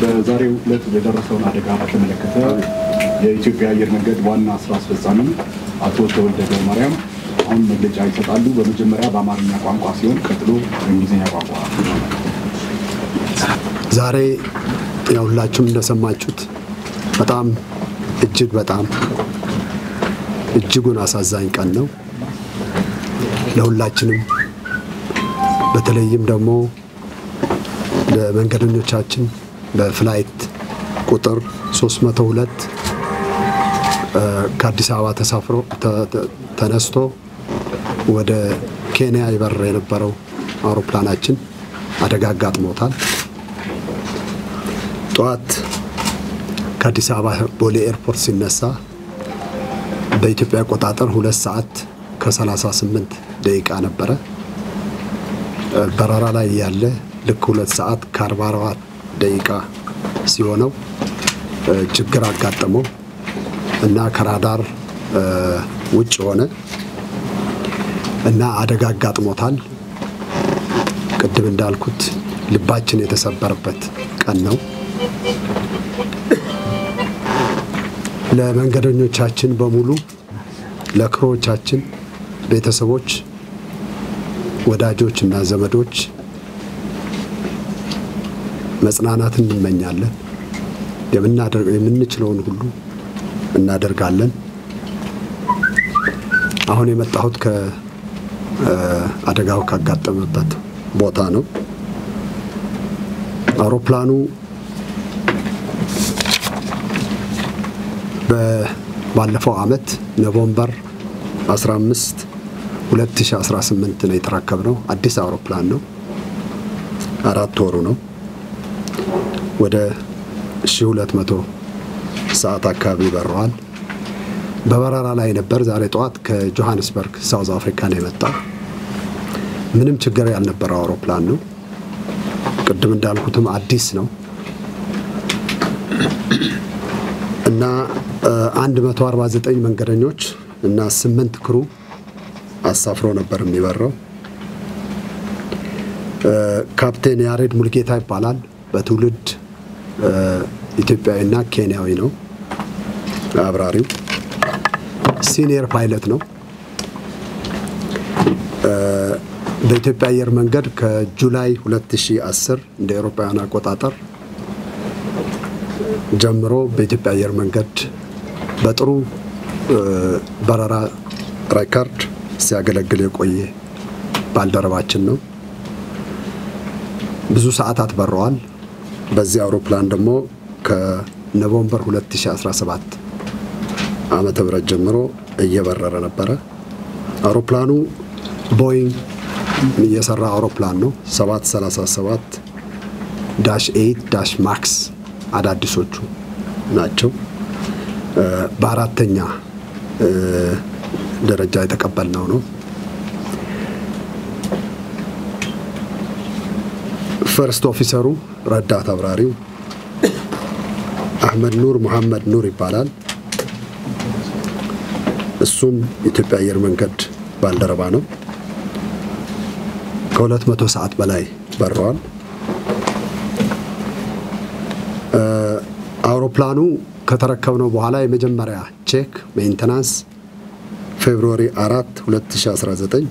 በዛሬው ዕለት የደረሰውን አደጋ በተመለከተ የኢትዮጵያ አየር መንገድ ዋና ስራ አስፈጻሚ አቶ ተወልደ ማርያም አሁን መግለጫ ይሰጣሉ። በመጀመሪያ በአማርኛ ቋንቋ ሲሆን ቀጥሎ በእንግሊዝኛ ቋንቋ። ዛሬ ያውላችሁም እንደሰማችሁት በጣም እጅጉን አሳዛኝ ቀን ነው ለሁላችንም። በተለይም ደግሞ ለመንገደኞቻችን በፍላይት ቁጥር 302 ከአዲስ አበባ ተሳፍሮ ተነስቶ ወደ ኬንያ ይበረር የነበረው አይሮፕላናችን አደጋ አጋጥሞታል። ጧት ከአዲስ አበባ ቦሌ ኤርፖርት ሲነሳ በኢትዮጵያ አቆጣጠር 2 ሰዓት ከ38 ደቂቃ ነበረ። በረራ ላይ ያለ ልክ 2 ሰዓት ከ44 ደቂቃ ሲሆነው ችግር አጋጠመው እና ከራዳር ውጭ ሆነ እና አደጋ አጋጥሞታል። ቅድም እንዳልኩት ልባችን የተሰበረበት ቀን ነው። ለመንገደኞቻችን በሙሉ ለክሮቻችን ቤተሰቦች ወዳጆችና ዘመዶች መጽናናትን እንመኛለን። የምንችለውን ሁሉ እናደርጋለን። አሁን የመጣሁት ከአደጋው ካጋጠመበት ቦታ ነው። አይሮፕላኑ ባለፈው አመት ኖቬምበር 15 2018 ነው የተረከብነው። አዲስ አይሮፕላን ነው። 4 ወሩ ነው። ወደ 1200 ሰዓት አካባቢ በረዋል። በበረራ ላይ ነበር። ዛሬ ጧት ከጆሃንስበርግ ሳውዝ አፍሪካ ነው የመጣው። ምንም ችግር ያልነበረው አይሮፕላን ነው። ቅድም እንዳልኩትም አዲስ ነው እና 149 መንገደኞች እና 8 ክሩ አሳፍሮ ነበር የሚበረው። ካፕቴን ያሬድ ሙልጌታ ይባላል። በትውልድ ኢትዮጵያዊና ኬንያዊ ነው። አብራሪው ሲኒየር ፓይለት ነው። በኢትዮጵያ አየር መንገድ ከጁላይ 2010 እንደ አውሮፓውያን አቆጣጠር ጀምሮ በኢትዮጵያ አየር መንገድ በጥሩ በረራ ሬከርድ ሲያገለግል የቆየ ባልደረባችን ነው። ብዙ ሰዓታት በረዋል። በዚህ አውሮፕላን ደግሞ ከኖቬምበር 2017 ዓመተ ምህረት ጀምሮ እየበረረ ነበር። አውሮፕላኑ ቦይንግ የሰራ አውሮፕላን ነው። 737-8 ማክስ አዳዲሶቹ ናቸው። በአራተኛ ደረጃ የተቀበልነው ነው። ፈርስት ኦፊሰሩ ረዳት አብራሪው አህመድ ኑር መሐመድ ኑር ይባላል። እሱም ኢትዮጵያ አየር መንገድ ባልደረባ ነው። ከ200 ሰዓት በላይ በረዋል። አውሮፕላኑ ከተረከብነው በኋላ የመጀመሪያ ቼክ ሜንቴናንስ ፌብሩዋሪ 4 2019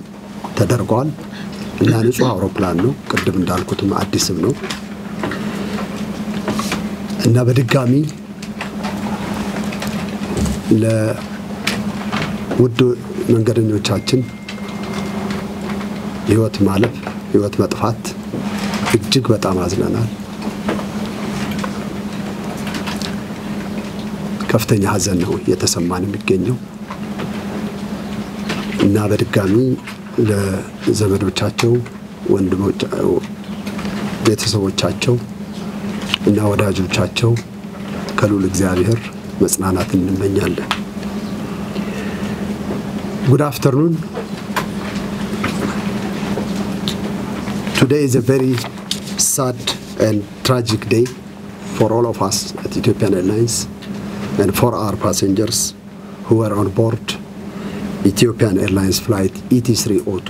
ተደርጓል እና ንጹህ አውሮፕላን ነው። ቅድም እንዳልኩትም አዲስም ነው እና በድጋሚ ለውድ መንገደኞቻችን ህይወት ማለፍ ህይወት መጥፋት እጅግ በጣም አዝነናል። ከፍተኛ ሀዘን ነው የተሰማን የሚገኘው እና በድጋሚ ለዘመዶቻቸው ወንድሞች ቤተሰቦቻቸው እና ወዳጆቻቸው ከልዑል እግዚአብሔር መጽናናትን እንመኛለን። Good afternoon. Today is a very sad and tragic day for all of us at Ethiopian Airlines and for our passengers who were on board Ethiopian Airlines flight ET302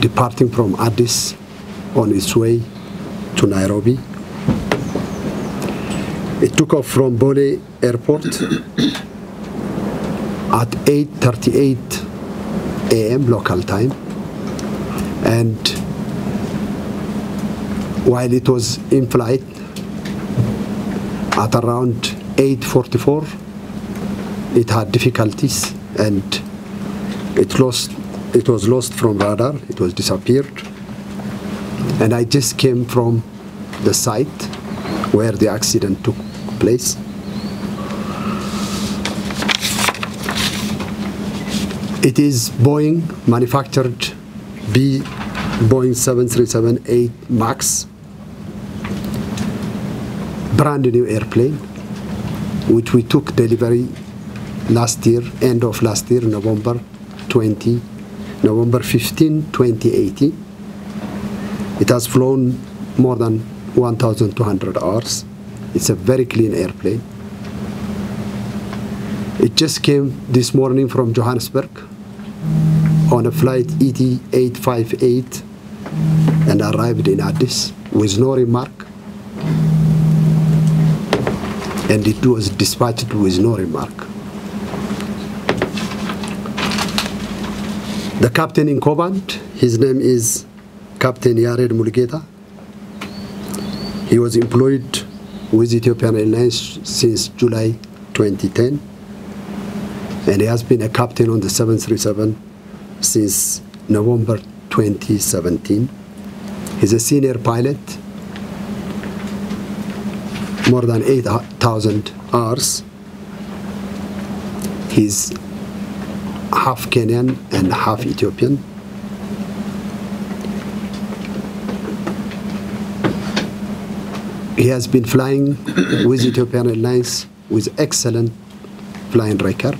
departing from Addis on its way to Nairobi. It took off from Bole Airport at 8:38 a.m. local time, and while it was in flight at around 8:44, it had difficulties and it was lost from radar. It was disappeared, and I just came from the site where the accident took place. It is Boeing manufactured Boeing 737-8 MAX, brand new airplane, which we took delivery last year, end of last year, November 15, 2018. It has flown more than 1,200 hours. It's a very clean airplane. It just came this morning from Johannesburg on a flight ET 858 and arrived in Addis with no remark, and it was dispatched with no remark. The captain in command, his name is Captain Yared Mulgeta. He was employed with Ethiopian Airlines since July 2010, and he has been a captain on the 737 since November 2017. He's a senior pilot, more than 8,000 hours. He's half Kenyan and half Ethiopian. He has been flying with Ethiopian Airlines with excellent flying record.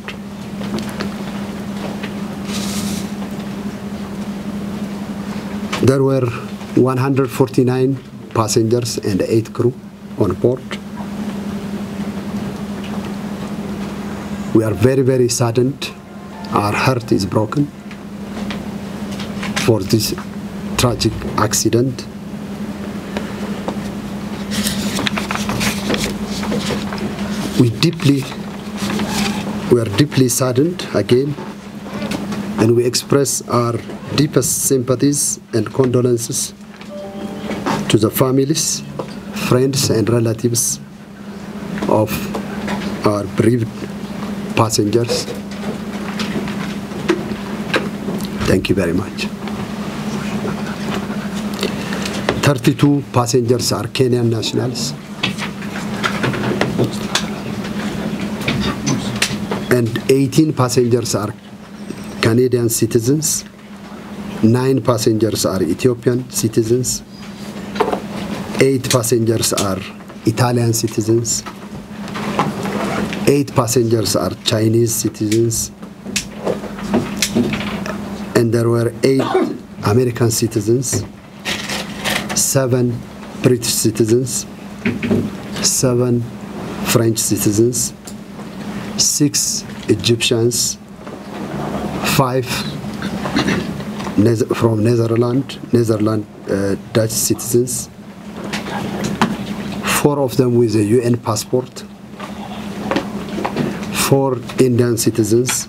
There were 149 passengers and 8 crew on board. We are very, very saddened. Our heart is broken for this tragic accident. We are deeply saddened again, and we express our deepest sympathies and condolences to the families, friends, and relatives of our bereaved passengers. Thank you very much. 32 passengers are Kenyan nationals, and 18 passengers are Canadian citizens, 9 passengers are Ethiopian citizens, 8 passengers are Italian citizens, 8 passengers are Chinese citizens, and there were 8 American citizens, 7 British citizens, 7 French citizens, 6 Egyptians, 5 from Netherlands, Dutch citizens, 4 of them with a UN passport, 4 Indian citizens,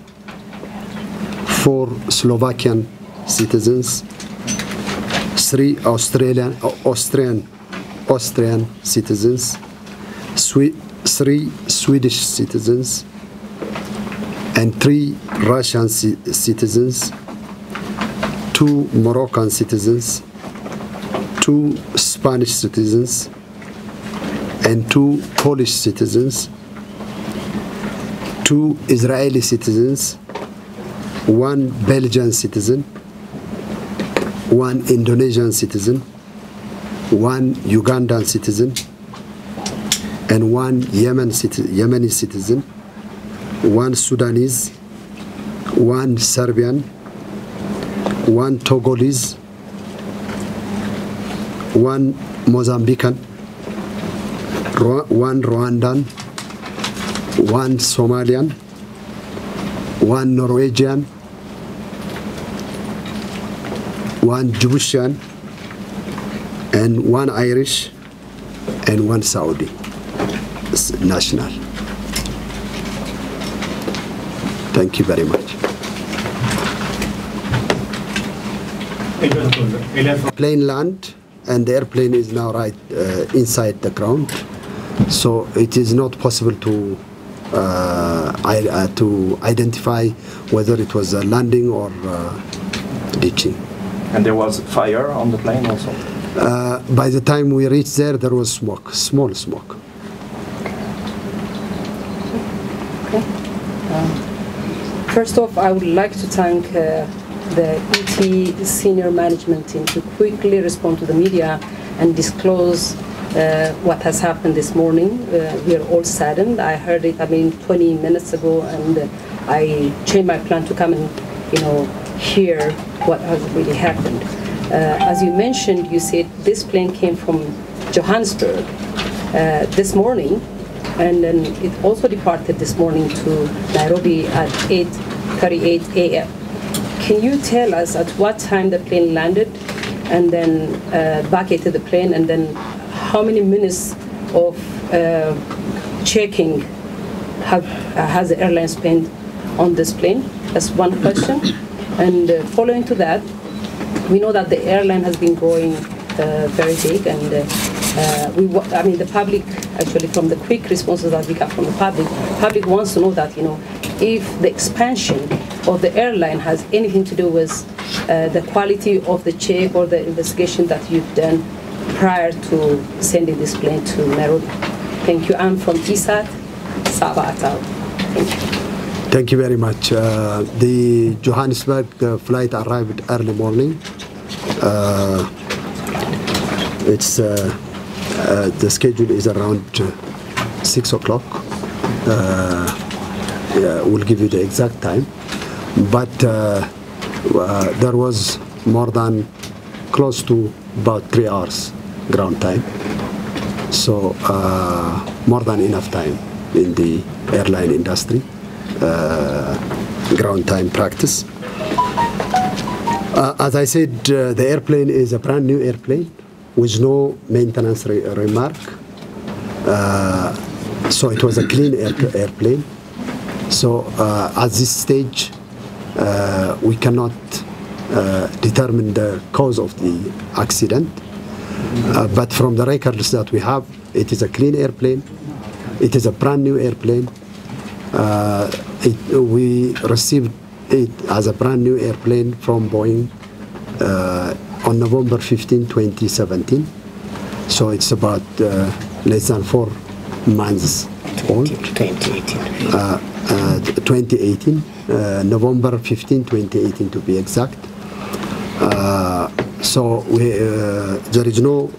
4 Slovakian citizens, 3 Austrian citizens, 3 Swedish citizens, and 3 Russian citizens, 2 Moroccan citizens, 2 Spanish citizens, and 2 Polish citizens, 2 Israeli citizens, 1 Belgian citizen, 1 Indonesian citizen, 1 Ugandan citizen, and 1 Yemeni citizen, 1 Sudanese, 1 Serbian, 1 Togolese, 1 Mozambican, 1 Rwandan, 1 Somalian, 1 Norwegian, 1 Djiboutian, and one Irish and one Saudi national. Thank you very much. Plane land, and the airplane is now right inside the ground, so it is not possible to identify whether it was a landing or ditching. And there was fire on the plane also? By the time we reached there was smoke, small smoke. Okay. First off, I would like to thank the ET senior management team to quickly respond to the media and disclose what has happened this morning. We are all saddened. I heard it, 20 minutes ago, and I changed my plan to come and, hear what has really happened. As you mentioned, you said this plane came from Johannesburg this morning, and then it also departed this morning to Nairobi at 8:38 a.m. Can you tell us at what time the plane landed and then vacated the plane, and then how many minutes of checking has the airline spent on this plane? That's one question. And following to that, we know that the airline has been growing very big, and the public, actually, from the quick responses that we got from the public wants to know that, if the expansion of the airline has anything to do with the quality of the check or the investigation that you've done prior to sending this plane to Nairobi. Thank you. I'm from ISAT, Sabah Atao. Thank you. Thank you very much. The Johannesburg flight arrived early morning. The schedule is around 6 o'clock. We'll give you the exact time. But there was more than close to about 3 hours ground time. So more than enough time in the airline industry, ground time practice. As I said, the airplane is a brand new airplane with no maintenance remark. So it was a clean airplane. So at this stage, we cannot determine the cause of the accident. But from the records that we have, it is a clean airplane. It is a brand new airplane. We received it as a brand new airplane from Boeing on November 15, 2017. So it's about less than 4 months old. 2018, November 15, 2018 to be exact. So there is no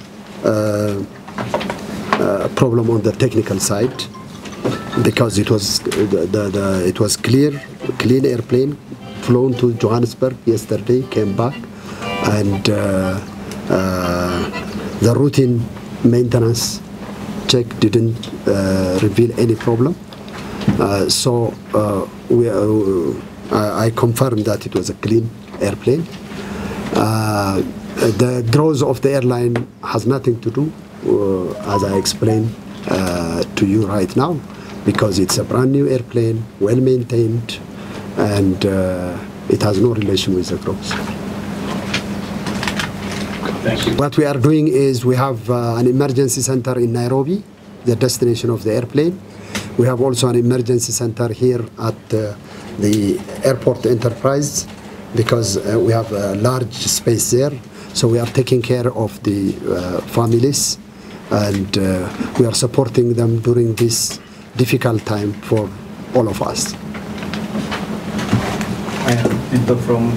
problem on the technical side, because it was it was clean airplane, flown to Johannesburg yesterday, came back, and the routine maintenance check didn't reveal any problem. So I confirmed that it was a clean airplane. The growth of the airline has nothing to do, as I explained to you right now, because it's a brand new airplane, well maintained, and it has no relation with the growth. Thank you. What we are doing is we have an emergency center in Nairobi, the destination of the airplane. We have also an emergency center here at the airport enterprise, because we have a large space there. So we are taking care of the families, and we are supporting them during this difficult time for all of us. I have people from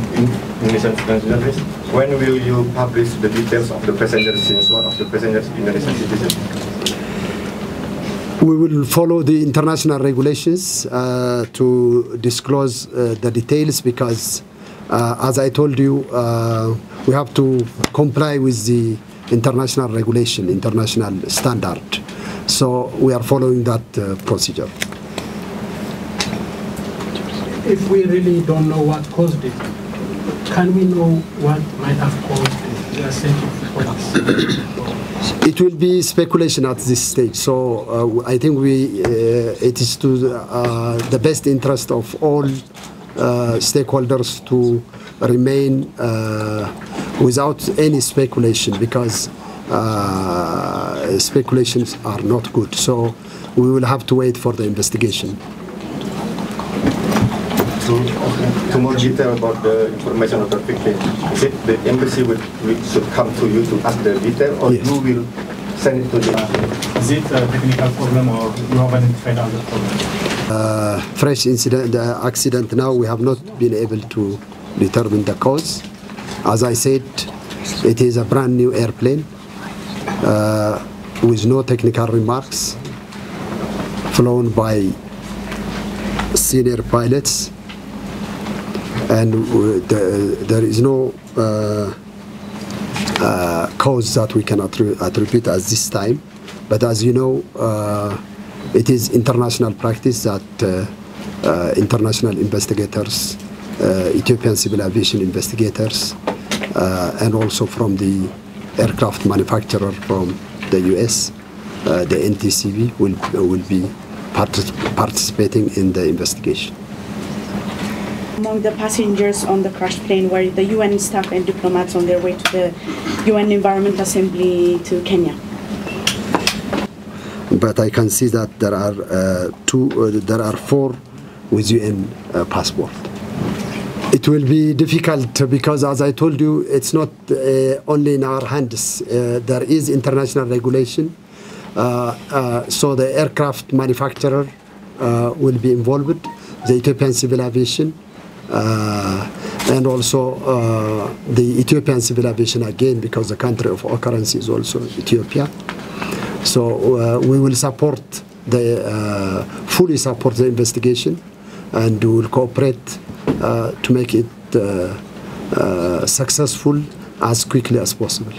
Indonesian journalists. When will you publish the details of the passengers, since one of the passengers is Indonesian citizen? We will follow the international regulations to disclose the details, because as I told you, we have to comply with the international regulation, international standard. So we are following that procedure. If we really don't know what caused it, can we know what might have caused It will be speculation at this stage. So I think it is to the best interest of all stakeholders to remain without any speculation, because speculations are not good. So we will have to wait for the investigation. To more detail about the information of the victim, is it the embassy should come to you to ask the detail, or yes. you will send it to the Is it a technical problem, or you have identified other problems? Fresh incident, the accident now, we have not been able to determine the cause. As I said, it is a brand new airplane with no technical remarks, flown by senior pilots, and there is no cause that we can attribute at this time. But as you know, it is international practice that international investigators, Ethiopian civil aviation investigators, and also from the aircraft manufacturer from the US, the NTCB, will be participating in the investigation. Among the passengers on the crashed plane were the UN staff and diplomats on their way to the UN Environment Assembly to Kenya. But I can see that there are 4 with UN passport. It will be difficult because, as I told you, it's not only in our hands. There is international regulation. So the aircraft manufacturer will be involved, the Ethiopian civil aviation, and also the Ethiopian civil aviation again, because the country of occurrence is also Ethiopia. So we will fully support the investigation, and we will cooperate to make it successful as quickly as possible.